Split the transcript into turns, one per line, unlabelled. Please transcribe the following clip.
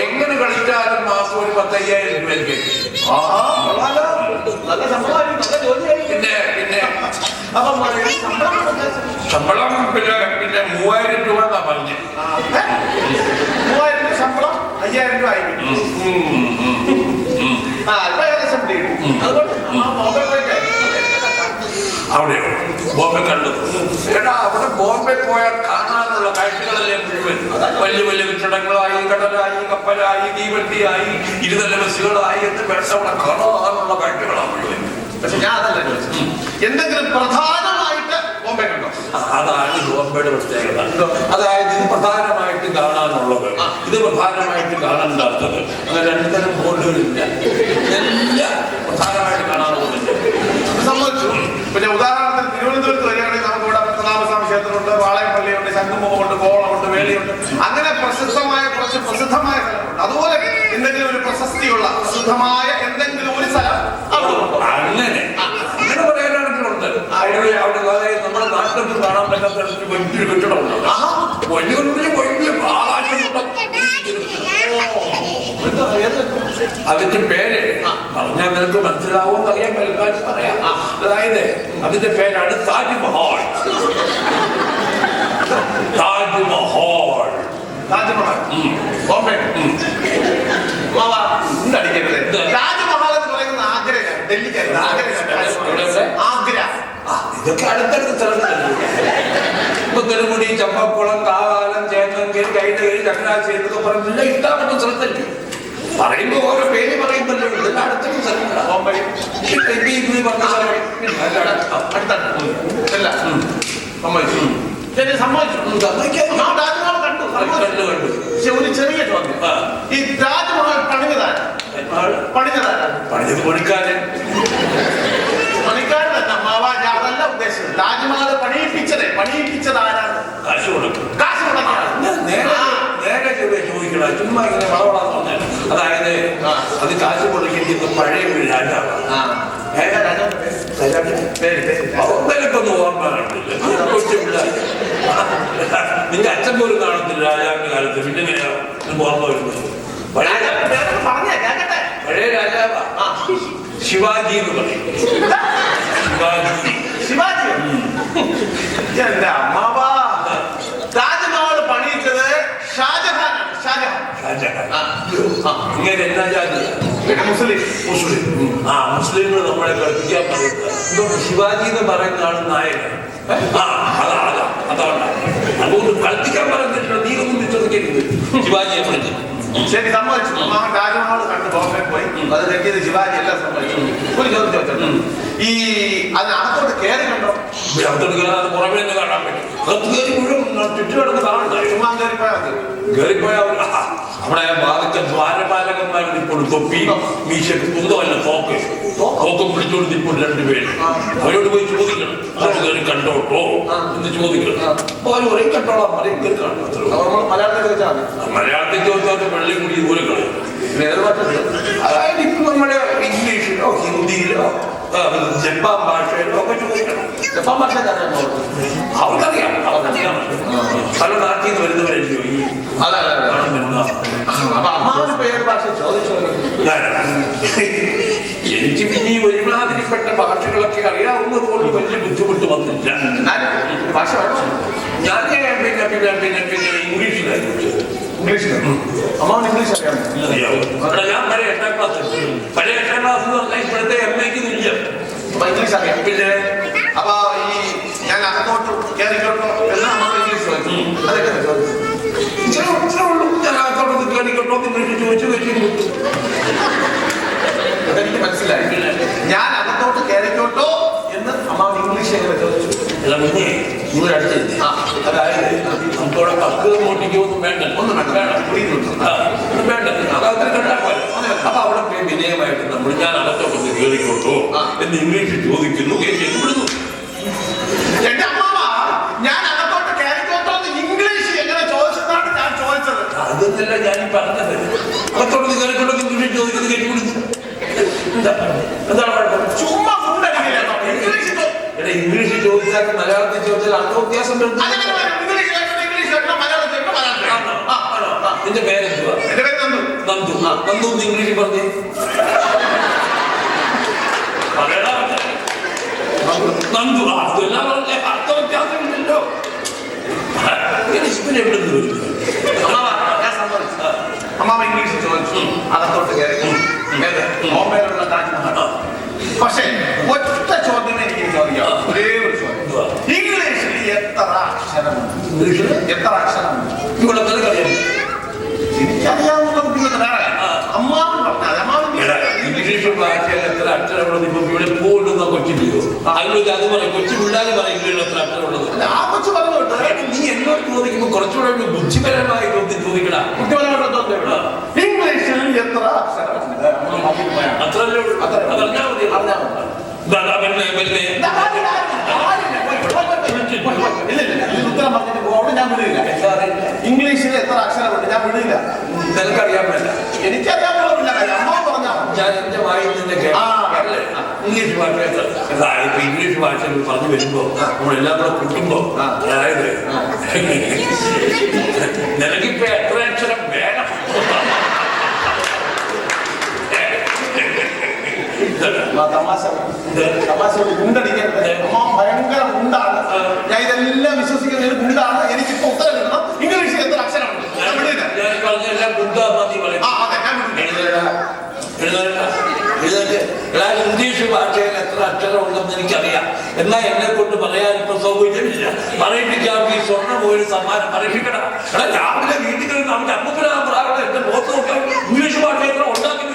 എങ്ങനെ കളിച്ചാലും മാസം ഒരു 10,000 രൂപയ്ക്ക്. പിന്നെ ശമ്പളം പിന്നെ 3,000 രൂപ എന്നാ പറഞ്ഞു.
3,000 ശമ്പളം 5,000 രൂപ ആയി.
അവിടെയോ ബോംബെ കണ്ടു. എടാ അവിടെ ബോംബെ പോയാൽ കാണാനുള്ള കാഴ്ചകളല്ലേ മുഴുവൻ. വലിയ വലിയ കെട്ടിടങ്ങളായി, കടലായി, കപ്പലായി, തീവണ്ടിയായി, ഇരുതല ബസ്സുകളായി, എന്ത് വേഷം അവിടെ കാണാനുള്ള കാഴ്ചകളാണ് മുഴുവൻ.
പക്ഷെ ഞാൻ അതല്ല ചോദിച്ചത്, എന്തെങ്കിലും പ്രധാനമായിട്ട് ബോംബെ കണ്ടോ?
അതാണ് ബോംബെയുടെ പ്രത്യേകത. അതായത് ഇത് പ്രധാനമായിട്ട് കാണാനുള്ളത്, ഇത് പ്രധാനമായിട്ട് കാണണ്ടാത്തത്, അങ്ങനെ 2 തരം ബോർഡുകളില്ല. എല്ലാം പ്രധാനമായിട്ട് കാണാനുള്ളതുണ്ട്.
സംബന്ധിച്ചു. പിന്നെ ഉദാഹരണത്തിന് തിരുവനന്തപുരത്ത് വരികയാണെങ്കിൽ നമുക്ക് ഇവിടെ പത്മനാഭസ്വാമി ക്ഷേത്രമുണ്ട്, വാളയപ്പള്ളിയുണ്ട്, ശംഖുമുഖമുണ്ട്, കോളമുണ്ട്, വേളിയുണ്ട്. അങ്ങനെ പ്രസിദ്ധമായ കുറച്ച് പ്രസിദ്ധമായ സ്ഥലമുണ്ട്. അതുപോലെ എന്തെങ്കിലും ഒരു പ്രശസ്തിയുള്ള പ്രസിദ്ധമായ എന്തെങ്കിലും ഒരു സ്ഥലം
അങ്ങനെ പറയാനാണെങ്കിലുണ്ട്. അവിടെ നമ്മുടെ നാട്ടിൽ കാണാൻ പറ്റാത്ത വലിയൊരു കെട്ടിടമുണ്ട്. വലിയ അതിന്റെ പേര് പറഞ്ഞാൽ നിനക്ക് മനസ്സിലാവുമെന്ന് അറിയാൻ പലക്കാരും പറയാം. അതായത് അതിന്റെ പേരാണ് താജ്മഹൽ. താജ്മഹൽ
ബോംബെ താജ്മഹൽ എന്ന് പറയുന്നത് ആഗ്രയാണ്, ഡൽഹിക്കല്ല, ആഗ്ര.
ഇതൊക്കെ അടുത്തടുത്ത സ്ഥലത്തല്ലേ. ഇപ്പൊ നെടുമുടി, ചമ്പക്കുളം, കാവാലം, ചേന്നങ്കൽ, കൈതകരി, ചങ്ങനാശ്ശേരി എന്നൊക്കെ പറഞ്ഞില്ല ഇഷ്ടപ്പെട്ട സ്ഥലത്തല്ലേ. പറയുമ്പോ ഓരോ പേര് പറയുമ്പല്ലോ ഇതെല്ലാം അടുത്തൊരു സ്ഥലങ്ങളാണ്.
ബോംബെ
പറഞ്ഞ
കണ്ടു. പക്ഷെ ഒരു ചെറിയ ചോദ്യം, ഈ താജ്മഹൽ
പണിഞ്ഞത്
പണിക്കാരനല്ല മാവ, ഞാൻ അതല്ല ഉദ്ദേശിച്ചത്. താജ്മഹൽ പണിയിപ്പിച്ചത് ആരാണ്?
കാശ് കൊടുക്കും. നേരെ ചോദിക്കണം, ചുമ്മാ ഇങ്ങനെ വളവളാന്ന് പറഞ്ഞാൽ. അതായത് അത് കാശ് കൊടുക്കേണ്ടത് പഴയ ഒരു രാജാവാണ്. നിനക്കൊന്നും ഓർമ്മ കാണില്ല. നിന്റെ അച്ഛൻ പോലും കാണത്തില്ല രാജാവിന്റെ കാലത്ത്. പിന്നെ എങ്ങനെയാണ് ഓർമ്മ വരുന്നത്? പഴയ രാജാവാ ശിവാജി എന്ന് പറയും.
ശിവാജി എന്റെ അമ്മാവാ. താജ്മഹൽ പണിയിച്ചത് ഷാജഹാനാണ്.
ഇങ്ങനെ എന്നാ ജാതി? മുസ്ലിങ്ങൾ നമ്മളെ കളിപ്പിക്കാൻ പറയുന്നത് ശിവാജി എന്ന് പറയുന്നതാണ് നായകൻ. അതാണ് അതുകൊണ്ട് കളിപ്പിക്കാൻ പറഞ്ഞിട്ടില്ല. നീ ഒന്നും ചോദിക്കരുത് ശിവാജിയെ കുറിച്ച്.
ശരി, സമ്മതിച്ചു. താജ്മഹൽ കണ്ട് ബോംബെ പോയി, അത് തെറ്റിയത് ശിവാജി എല്ലാം സമ്മതിച്ചു. ഒരു ചോദ്യം ചോദിച്ചോ, ഈ അതിനകത്തോട്ട് കയറി കണ്ടോ?
അകത്തോട്ട് കയറാതെ പുറമേ നിന്ന് കാണാൻ പറ്റും. കയറി മുഴുവൻ ചുറ്റുകിടന്ന് കാണണ്ട. കയറിപ്പോയാൽ അവിടെ വാദിച്ച ദ്വാരപാലകന്മാർ ഇപ്പോൾ തൊപ്പി മീശക്ക് കുന്തമല്ല തോക്കും പിടിച്ചോണ്ട് ഇപ്പോൾ 2 പേര്. അവരോട് പോയി ചോദിക്കണം, അത് കയറി കണ്ടോട്ടോ എന്ന് ചോദിക്കണം. അപ്പൊ അവർ ഒരേ കണ്ടോളാം, മലയാളത്തിൽ ചോദിച്ചാൽ വെള്ളം കൂടി ഇതുപോലെ കളയും. അതായത് ഇപ്പൊ നമ്മുടെ ഇംഗ്ലീഷിലോ ഹിന്ദിയിലോ ജപ്പാൻ ഭാഷയിലോ ഒക്കെ ചോദിക്കണം.
ജപ്പാൻ ഭാഷ
അവർക്കറിയാം. പല നാട്ടിൽ നിന്ന് വരുന്നവരല്ലോ ഈ എനിക്ക് പിന്നെ ഒരുമാതിരിപ്പെട്ട ഭാഷകളൊക്കെ അറിയാവുന്നത് കൊണ്ട് വലിയ ബുദ്ധിമുട്ട് വന്നില്ല.
ഭാഷ
ഞാൻ പിന്നെ ഇംഗ്ലീഷിലായിരുന്നു.
അമ്മാവൻ ഇംഗ്ലീഷ്
അറിയാമോ? ഞാൻ പഴയ 8ാം ക്ലാസ് എന്ന് പറഞ്ഞാൽ ഇപ്പോഴത്തെ MA-ക്ക് തുല്യം
ഇംഗ്ലീഷ് അറിയാം. പിന്നെ അപ്പൊ ഈ ഞാൻ അകത്തോട്ട് കയറിക്കോട്ടോ എല്ലാം അമ്മാവൻ ഇംഗ്ലീഷ് ചോദിച്ചു. അതൊക്കെ
ഞാൻ അകത്തോട്ട് കയറിക്കോട്ടോ ഇംഗ്ലീഷ് ചോദിച്ചു.
അതെനിക്ക് മനസ്സിലായി. ഞാൻ അകത്തോട്ട് കയറിക്കോട്ടോ എന്ന് അമ്മാവൻ ഇംഗ്ലീഷ് എങ്ങനെ ചോദിച്ചു?
ഇവിടെ അടുത്ത് അതായത് നമുക്കവിടെ കക്ക് മോട്ടിക്കൊന്നും വേണ്ട, ഒന്നും വേണ്ട. അപ്പൊ അവിടെ പോയി വിനയമായിട്ട് നമ്മൾ ഞാൻ അകത്തോട്ടൊന്ന് കയറിക്കോട്ടോ എന്ന് ഇംഗ്ലീഷ് ചോദിക്കുന്നു. വിടുന്നു.
എന്റെ അമ്മാവ, ഞാൻ അകത്തോട്ട് കയറിക്കോട്ടോ എന്ന് ഇംഗ്ലീഷ് എങ്ങനെ ചോദിച്ചതാണ് ഞാൻ ചോദിച്ചത്.
അതൊന്നല്ല ഞാൻ പറഞ്ഞത്. അകത്തോട്ട് കയറിക്കോട്ടോ ഇംഗ്ലീഷ് ചോദിക്കുന്നത് കേട്ടി പിടിച്ചു. എന്താണ് കുഴപ്പം?
ചുമ്മാ
ഇംഗ്ലീഷ് ചോദിച്ചാൽ മലയാളത്തിൽ ചോദിച്ചാൽ അർത്ഥ വ്യത്യാസം വരുന്നു. നിന്റെ പേരെന്തുവാ?
എന്റെ പേര് നന്ദു.
നന്ദു. നന്ദു എന്ന് ഇംഗ്ലീഷിൽ പറഞ്ഞേ. നന്ദു. അതെല്ലാം പറഞ്ഞേ അർത്ഥ വ്യത്യാസമില്ലല്ലോ. എവിടെ നിന്ന് വരുന്നു?
അമ്മാവ ഇംഗ്ലീഷിൽ ചോദിച്ചു, അകത്തോട്ട് കയറി ബോംബെയിലുള്ള താജ്മഹൽ. പക്ഷേ ഒറ്റ ചോദ്യമേ എനിക്ക് ചോദിക്കാം, ഒരേ ഒരു ചോദ്യം. ഇംഗ്ലീഷിൽ എത്ര അക്ഷരമുണ്ട്?
ഇംഗ്ലീഷിൽ
എത്ര അക്ഷരമുണ്ട്?
ഇവിടെ അറിയാം.
എനിക്കറിയാവുന്നത് പിന്നെ വേറെ അമ്മാവൻ പറഞ്ഞാൽ അമ്മാവൻ
ഇംഗ്ലീഷ് ഭാഷയിൽ എത്ര അക്ഷരമുള്ളത് ഇപ്പൊ ഇവിടെ പോടുന്ന കൊച്ചില്ലയോ? അതിലൊക്കെ അത് പറയും, കൊച്ചു പിള്ളേർ പറയും ഇംഗ്ലീഷിൽ എത്ര അക്ഷരമുള്ളത്.
ആ കൊച്ചു പറഞ്ഞു കേട്ടോ.
നീ എന്നോട് ചോദിക്കുമ്പോ കുറച്ചുകൂടെ ഒരു ബുദ്ധിപരമായ ചോദ്യം ചോദിക്കടാ.
ഇംഗ്ലീഷിൽ എത്ര അക്ഷരമുണ്ട്?
അത്രല്ലേ ഉള്ളൂ. അതറിഞ്ഞാൽ മതി.
ഉത്തരം പറഞ്ഞിട്ട് പോകണം, ഞാൻ വിടില്ല. ഇംഗ്ലീഷിൽ എത്ര അക്ഷരമുണ്ട്? ഞാൻ വിടില്ല.
നിനക്കറിയാൻ പറ്റില്ല.
എനിക്കറിയാൻ പറ്റില്ല. അമ്മ പറഞ്ഞാൽ
ഞാൻ എന്റെ വായിൽ നിന്ന് ഇംഗ്ലീഷ് ഭാഷ ഇപ്പൊ ഇംഗ്ലീഷ് ഭാഷയിൽ പറഞ്ഞു വരുമ്പോ നമ്മളെല്ലാം കൂടെ കൂട്ടുമ്പോ അതായത് നിനക്കിപ്പോ എത്ര അക്ഷരം വേണം?
തമാശ ഗുണ്ടടിക്കരുത്. അമ്മ ഭയങ്കര ഗുണ്ടാണ്. ഞാൻ ഇതെല്ലാം വിശ്വസിക്കുന്ന ഒരു ഗുണ്ടാണ്. എനിക്കിപ്പോ ഉത്തരം കിട്ടണം. ഇംഗ്ലീഷിൽ എത്ര അക്ഷരമുണ്ട്?
ഞാൻ പറഞ്ഞെല്ലാം ഗുണ്ടാ മതി പറയും. ഇംഗ്ലീഷ് ഭാഷയിൽ എത്ര അക്ഷരം ഉണ്ടെന്ന് എനിക്കറിയാം. എന്നാൽ എന്നെ കൊണ്ട് പറയാൻ ഇപ്പൊ സൗകര്യമില്ല. പറയിപ്പിക്കാൻ ഈ സ്വർണ്ണം പോയൊരു സമ്മാനം പറയിപ്പിക്കണം. രാവിലെ വീട്ടിൽ നമുക്ക് അമ്മൂക്കനാ പ്രായം എന്റെ മുഖത്ത് നോക്കാൻ ഇംഗ്ലീഷ് ഭാഷ എത്ര ഉണ്ടാക്കി